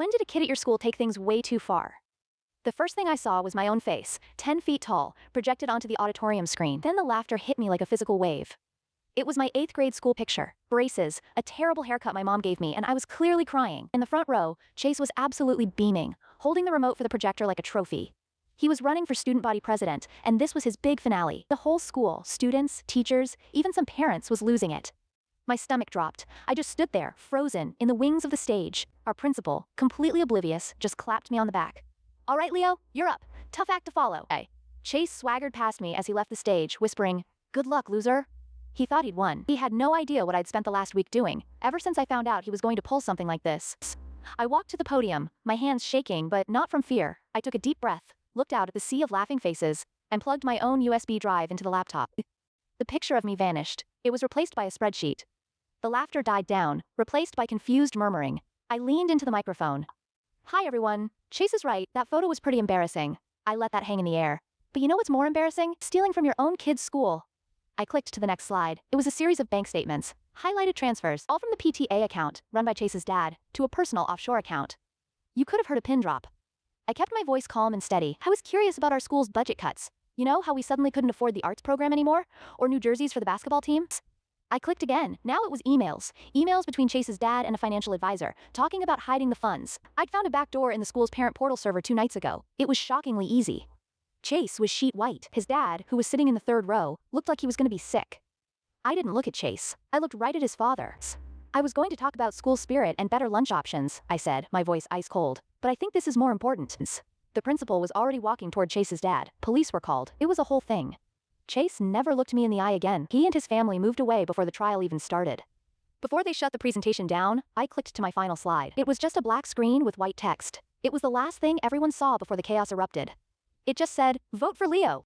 When did a kid at your school take things way too far? The first thing I saw was my own face, 10 feet tall, projected onto the auditorium screen. Then the laughter hit me like a physical wave. It was my 8th grade school picture, braces, a terrible haircut my mom gave me, and I was clearly crying. In the front row, Chase was absolutely beaming, holding the remote for the projector like a trophy. He was running for student body president, and this was his big finale. The whole school, students, teachers, even some parents, was losing it. My stomach dropped. I just stood there, frozen, in the wings of the stage. Our principal, completely oblivious, just clapped me on the back. "All right, Leo, you're up. Tough act to follow." Chase swaggered past me as he left the stage, whispering, "Good luck, loser." He thought he'd won. He had no idea what I'd spent the last week doing, ever since I found out he was going to pull something like this. I walked to the podium, my hands shaking, but not from fear. I took a deep breath, looked out at the sea of laughing faces, and plugged my own USB drive into the laptop. The picture of me vanished. It was replaced by a spreadsheet. The laughter died down, replaced by confused murmuring. I leaned into the microphone. "Hi everyone. Chase is right, that photo was pretty embarrassing." I let that hang in the air. "But you know what's more embarrassing? Stealing from your own kid's school." I clicked to the next slide. It was a series of bank statements, highlighted transfers, all from the PTA account, run by Chase's dad, to a personal offshore account. You could have heard a pin drop. I kept my voice calm and steady. I was curious about our school's budget cuts. You know, how we suddenly couldn't afford the arts program anymore? Or new jerseys for the basketball teams? I clicked again. Now it was emails. Emails between Chase's dad and a financial advisor, talking about hiding the funds. I'd found a backdoor in the school's parent portal server 2 nights ago. It was shockingly easy. Chase was sheet white. His dad, who was sitting in the 3rd row, looked like he was going to be sick. I didn't look at Chase. I looked right at his father. "I was going to talk about school spirit and better lunch options," I said, my voice ice cold. "But I think this is more important." The principal was already walking toward Chase's dad. Police were called. It was a whole thing. Chase never looked me in the eye again. He and his family moved away before the trial even started. Before they shut the presentation down, I clicked to my final slide. It was just a black screen with white text. It was the last thing everyone saw before the chaos erupted. It just said, "Vote for Leo."